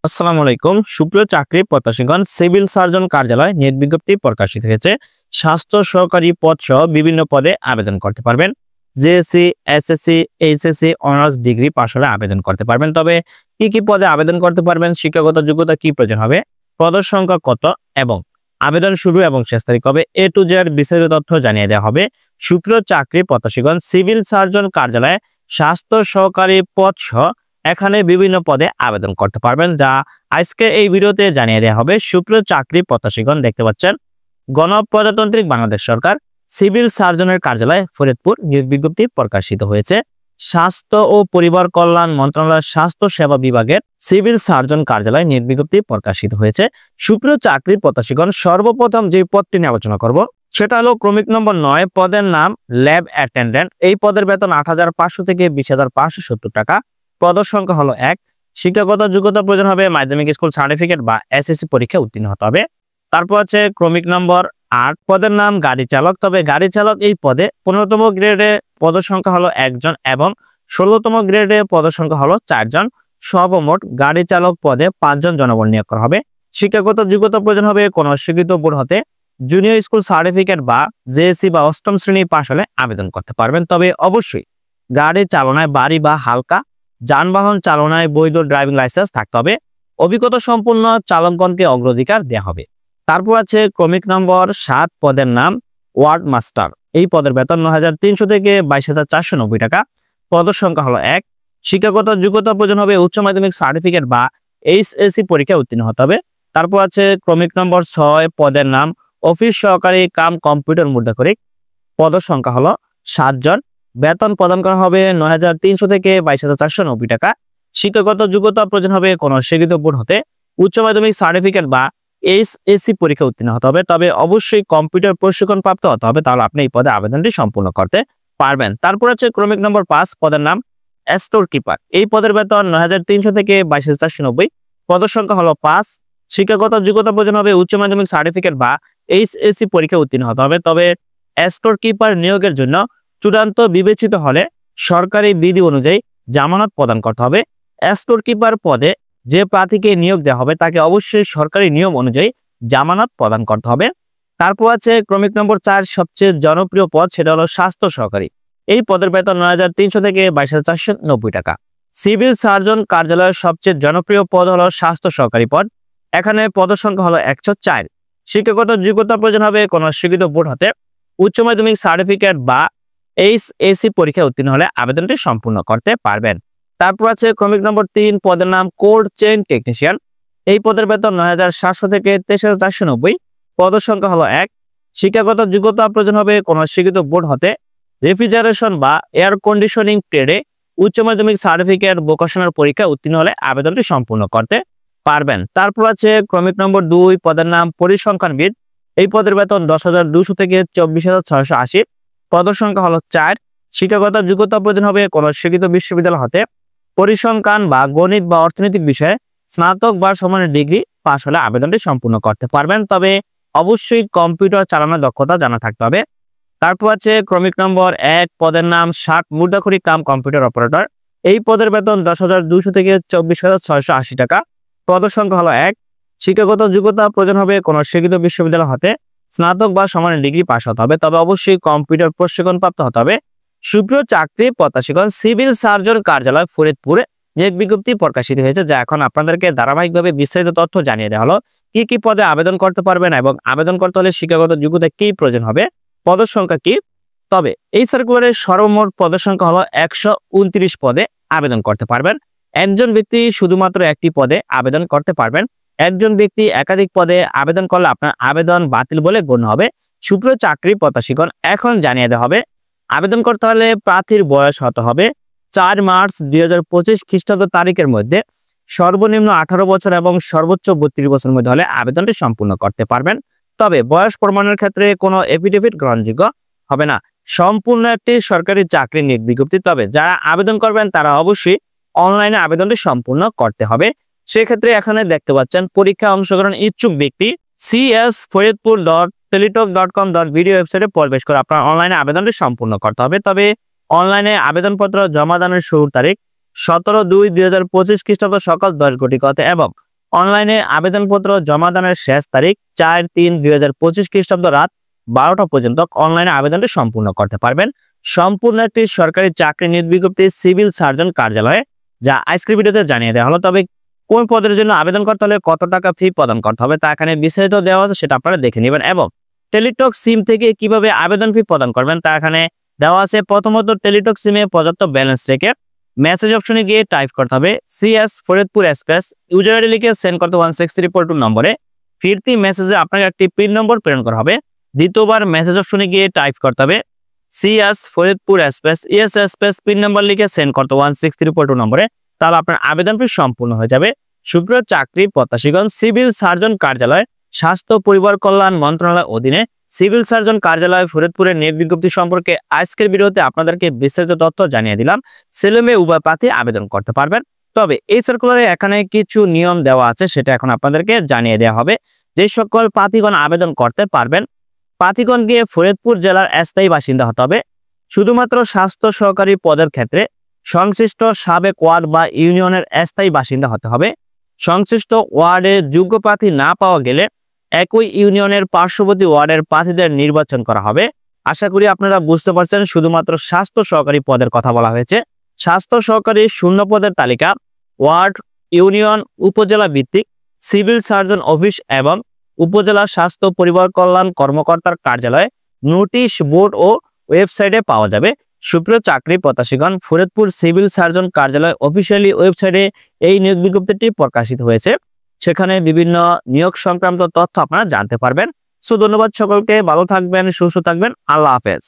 আসসালামু আলাইকুম। সুপ্রিয় চাকরি প্রত্যাশীগণ, সিভিল সার্জন কার্যালয় নিয়োগ বিজ্ঞপ্তি প্রকাশিত হয়েছে। স্বাস্থ্য সহকারী পদ সহ বিভিন্ন পদে আবেদন করতে পারবেন। JSC, SSC, HSC honours degree pass হলে আবেদন করতে পারবেন। তবে কি কি পদে আবেদন করতে পারবেন, শিক্ষাগত যোগ্যতা কি প্রয়োজন হবে, পদের সংখ্যা কত এবং আবেদন শুরু এবং শেষ তারিখ হবে, এ টু জেড বিস্তারিত তথ্য জানিয়ে দেওয়া হবে। সুপ্রিয় চাকরি প্রত্যাশীগণ, সিভিল সার্জন কার্যালয়ে স্বাস্থ্য সহকারী পদ সহ এখানে বিভিন্ন পদে আবেদন করতে পারবেন, যা আজকে এই ভিডিওতে জানিয়ে দেওয়া হবে। সুপ্রিয় চাকরি প্রত্যাশীগণ, দেখতে পাচ্ছেন গণপ্রজাতান্ত্রিক বাংলাদেশ সরকার সিভিল সার্জনের কার্যালয় ফরিদপুর নিয়োগ বিজ্ঞপ্তি প্রকাশিত হয়েছে। স্বাস্থ্য ও পরিবার কল্যাণ মন্ত্রণালয়ের স্বাস্থ্য সেবা বিভাগের সিভিল সার্জন কার্যালয় নিয়োগ বিজ্ঞপ্তি প্রকাশিত হয়েছে। সুপ্রিয় চাকরি প্রত্যাশীগণ, সর্বপ্রথম যে পদটি নিয়ে আলোচনা করব সেটা হলো ক্রমিক নম্বর 9, পদের নাম ল্যাব অ্যাটেন্ডেন্ট। এই পদের বেতন 8,500 থেকে 20,570 টাকা। পদের সংখ্যা হলো 1। শিক্ষাগত যোগ্যতা প্রয়োজন হবে মাধ্যমিক স্কুল সার্টিফিকেট বা এসএসসি পরীক্ষা উত্তীর্ণ হতে হবে। তারপর আছে ক্রমিক নম্বর 8, পদের নাম গাড়ি চালক। তবে গাড়ি চালক এই পদে 15তম গ্রেডে পদের সংখ্যা হলো 1 জন এবং 16তম গ্রেডে পদের সংখ্যা হলো 4 জন। সর্বমোট গাড়ি চালক পদে 5 জন জনবল নিয়োগ করা হবে। শিক্ষাগত যোগ্যতা প্রয়োজন হবে কোন স্বীকৃত বোর্ড হতে জুনিয়র স্কুল সার্টিফিকেট বা জেএসসি বা 8ম শ্রেণী পাশ হলে আবেদন করতে পারবেন। তবে অবশ্যই গাড়ি চালনায় ভারী বা হালকা যানবাহন চালনায় বৈধ ড্রাইভিং লাইসেন্স থাকতে হবে। অভিজ্ঞতা সম্পন্ন চালকগণকে অগ্রাধিকার দেওয়া হবে। তারপর আছে ক্রমিক নম্বর 7, পদের নাম ওয়ার্ড মাস্টার। এই পদের বেতন 9,300 থেকে 22,490 টাকা। পদের সংখ্যা হলো 1। শিক্ষাগত যোগ্যতা প্রয়োজন হবে উচ্চ মাধ্যমিক সার্টিফিকেট বা এইচএসসি পরীক্ষা উত্তীর্ণ হতে হবে। তারপর আছে ক্রমিক নম্বর 6, পদের নাম অফিস সহকারী কাম কম্পিউটার মুদ্রাক্ষরিক। পদের সংখ্যা হলো 7 জন। বেতন প্রদান করা হবে 9,300 থেকে 22,490 টাকা। শিক্ষাগত যোগ্যতা প্রয়োজন হবে কোন স্বীকৃত বোর্ড হতে উচ্চ মাধ্যমিক সার্টিফিকেট বা এইচএসসি পরীক্ষা উত্তীর্ণ হতে হবে। তবে অবশ্যই কম্পিউটার প্রশিক্ষণ প্রাপ্ত হতে হবে, তাহলে আপনি এই পদে আবেদনটি সম্পূর্ণ করতে পারবেন। তারপর আছে ক্রমিক নম্বর 5, পদের নাম স্টোর কিপার। এই পদের বেতন 9,300 থেকে 22,490। পদের সংখ্যা হলো 5। শিক্ষাগত যোগ্যতা প্রয়োজন হবে উচ্চ মাধ্যমিক সার্টিফিকেট বা এইচএসসি পরীক্ষা উত্তীর্ণ হতে হবে। তবে স্টোর কিপার নিয়োগের জন্য চূড়ান্ত বিবেচিত হলে সরকারি বিধি অনুযায়ী জামানত প্রদান করতে হবে। স্টোর কিপার পদে যে প্রার্থীকে নিয়োগ দেওয়া হবে তাকে অবশ্যই সরকারি নিয়ম অনুযায়ী জামানত প্রদান করতে হবে। তারপর আছে ক্রমিক নম্বর 4, সবচেয়ে জনপ্রিয় পদ, সেটা হলো স্বাস্থ্য সহকারী। এই পদের বেতন 9,300 থেকে 22,490 টাকা। সিভিল সার্জন কার্যালয়ের সবচেয়ে জনপ্রিয় পদ হলো স্বাস্থ্য সহকারী পদ। এখানে পদের সংখ্যা হলো 104। শিক্ষাগত যোগ্যতা প্রয়োজন হবে কোন স্বীকৃত বোর্ড হতে উচ্চ মাধ্যমিক সার্টিফিকেট বা এইচএসসি পরীক্ষা উত্তীর্ণ হলে আবেদনটি সম্পূর্ণ করতে পারবেন। তারপর আছে ক্রমিক নম্বর 3, পদের নাম কোল্ড চেইন টেকনিশিয়ান। এই পদের বেতন 9,700 থেকে 23,490। পদের সংখ্যা হলো 1। শিক্ষাগত যোগ্যতা প্রয়োজন হবে কোন স্বীকৃত বোর্ড হতে রেফ্রিজারেশন বা এয়ার কন্ডিশনিং ট্রেডে উচ্চ মাধ্যমিক সার্টিফিকেট ভোকেশনাল পরীক্ষা উত্তীর্ণ হলে আবেদনটি সম্পূর্ণ করতে পারবেন। তারপর আছে ক্রমিক নম্বর 2, পদের নাম পরিসংখ্যানবিদ। এই পদের বেতন 10,200 থেকে 24,680। পদের সংখ্যা হলো 4। শিক্ষাগত যোগ্যতা প্রয়োজন হবে কোন স্বীকৃত বিশ্ববিদ্যালয় হতে পরিসংখ্যান বা গণিত বা অর্থনৈতিক বিষয়ে স্নাতক বা সমানের ডিগ্রি পাশ হলে আবেদনটি সম্পূর্ণ করতে পারবেন। তবে অবশ্যই কম্পিউটার চালানোর দক্ষতা জানা থাকতে হবে। তারপর আছে ক্রমিক নম্বর 1, পদের নাম 60, মুদ্রাক্ষরিক কাম কম্পিউটার অপারেটর। এই পদের বেতন 10,200 থেকে 24,680 টাকা। পদের সংখ্যা হলো 1। শিক্ষাগত যোগ্যতা প্রয়োজন হবে কোন স্বীকৃত বিশ্ববিদ্যালয় হতে স্নাতক বা সমানের ডিগ্রি পাস হতে হবে। তবে অবশ্যই কম্পিউটার প্রশিক্ষণ প্রাপ্ত হতে হবে। সুপ্রিয় চাকরি প্রত্যাশীগণ, সিভিল সার্জন কার্যালয় ফরিদপুরে নিয়োগ বিজ্ঞপ্তি প্রকাশিত হয়েছে, যা এখন আপনাদেরকে ধারাবাহিকভাবে বিস্তারিত তথ্য জানিয়ে দেওয়া হলো। কি কি পদে আবেদন করতে পারবেন এবং আবেদন করতে হলে শিক্ষাগত যোগ্যতা কি প্রয়োজন হবে, পদের সংখ্যা কি। তবে এই সার্কুলারের সর্বমোট পদের সংখ্যা হলো 129 পদে আবেদন করতে পারবেন। একজন ব্যক্তি শুধুমাত্র একটি পদে আবেদন করতে পারবেন। একজন ব্যক্তি একাধিক পদে আবেদন করলে আপনার আবেদন বাতিল বলে গণ্য হবে। সুপ্রিয় চাকরি প্রত্যাশীগণ, এখন জানিয়ে দেওয়া হবে আবেদন করতে হলে প্রার্থীর বয়স হতে হবে 4 মার্চ 2025 খ্রিস্টাব্দ তারিখের মধ্যে, সর্বনিম্ন 18 বছর এবং সর্বোচ্চ 32 বছরের মধ্যে হলে আবেদনটি সম্পূর্ণ করতে পারবেন। তবে বয়স প্রমাণের ক্ষেত্রে কোনো এফিডেভিট গ্রহণযোগ্য হবে না। সম্পূর্ণ একটি সরকারি চাকরি নিয়োগ বিজ্ঞপ্তি। তবে যারা আবেদন করবেন তারা অবশ্যই অনলাইনে আবেদনটি সম্পূর্ণ করতে হবে। সেক্ষেত্রে এখানে দেখতে পাচ্ছেন পরীক্ষা অংশগ্রহণ ইচ্ছুক ব্যক্তি cs.foridpur.teletalk.com.video ওয়েবসাইটে প্রবেশ করে আপনার অনলাইনে আবেদনটি সম্পূর্ণ করতে হবে। তবে অনলাইনে আবেদনপত্র জমা দানের শুরুর তারিখ 17/2/2025 খ্রিস্টাব্দ সকাল 10 ঘটিকাতে এবং অনলাইনে আবেদনপত্র জমা দানের শেষ তারিখ 4-3-2025 খ্রিস্টাব্দ রাত 12টা পর্যন্ত অনলাইনে আবেদনটি সম্পূর্ণ করতে পারবেন। সম্পূর্ণ একটি সরকারি চাকরি নিয়োগ বিজ্ঞপ্তি সিভিল সার্জন কার্যালয়ে, যা আজকের ভিডিওতে জানিয়ে দেওয়া হলো। তবে কোন পদের জন্য আবেদন করতে হলে কত টাকা ফি প্রদান করতে হবে তা এখানে বিস্তারিত দেওয়া আছে, সেটা আপনারা দেখে নেবেন। এবং টেলিটক সিম থেকে কিভাবে আবেদন ফি প্রদান করবেন তা এখানে দেওয়া আছে। প্রথমত টেলিটক সিমে পর্যাপ্ত ব্যালেন্স রেখে মেসেজ অপশনে গিয়ে টাইপ করতে হবে CS Faridpur express, user ID লিখে সেন্ড করতে 16342 নম্বরে। ফিরতি মেসেজে আপনাকে একটি পিন নম্বর প্রেরণ করা হবে। দ্বিতীয়বার মেসেজ অপশনে গিয়ে টাইপ করতে হবে CS Faridpur express ES express, pin number লিখে সেন্ড করতে 16342 নম্বরে। তাহলে আপনার আবেদন ফি সম্পূর্ণ হয়ে যাবে। সুপ্রিয় চাকরি প্রত্যাশীগণ, সিভিল সার্জন কার্যালয় স্বাস্থ্য পরিবার কল্যাণ মন্ত্রণালয়ের অধীনে সিভিল সার্জন কার্যালয় ফরিদপুরের নিয়োগ বিজ্ঞপ্তি সম্পর্কে আজকের ভিডিওতে আপনাদেরকে বিস্তারিত তথ্য জানিয়ে দিলাম। ছেলে মেয়ে উভয় প্রার্থী আবেদন করতে পারবেন। তবে এই সার্কুলারে এখানে কিছু নিয়ম দেওয়া আছে, সেটা এখন আপনাদেরকে জানিয়ে দেওয়া হবে। যে সকল প্রার্থীগণ আবেদন করতে পারবেন, প্রার্থীগণকে ফরিদপুর জেলার স্থায়ী বাসিন্দা হতে হবে। শুধুমাত্র স্বাস্থ্য সহকারী পদের ক্ষেত্রে সংশ্লিষ্ট সাবেক ওয়ার্ড বা ইউনিয়নের স্থায়ী বাসিন্দা হতে হবে। সংশ্লিষ্ট ওয়ার্ডে যোগ্য প্রার্থী না পাওয়া গেলে একই ইউনিয়নের পার্শ্ববর্তী ওয়ার্ডের প্রার্থীদের নির্বাচন করা হবে। আশা করি আপনারা বুঝতে পারছেন, শুধুমাত্র স্বাস্থ্য সহকারী পদের কথা বলা হয়েছে। স্বাস্থ্য সহকারী শূন্য পদের তালিকা ওয়ার্ড, ইউনিয়ন, উপজেলা ভিত্তিক সিভিল সার্জন অফিস এবং উপজেলা স্বাস্থ্য পরিবার কল্যাণ কর্মকর্তার কার্যালয়ে নোটিশ বোর্ড ও ওয়েবসাইটে পাওয়া যাবে। সুপ্রিয় চাকরি প্রত্যাশীগণ, ফরিদপুর সিভিল সার্জন কার্যালয় অফিসিয়ালি ওয়েবসাইটে এই নিয়োগ বিজ্ঞপ্তিটি প্রকাশিত হয়েছে। সেখানে বিভিন্ন নিয়োগ সংক্রান্ত তথ্য আপনারা জানতে পারবেন। ধন্যবাদ সকলকে, ভালো থাকবেন, সুস্থ থাকবেন, আল্লাহ হাফেজ।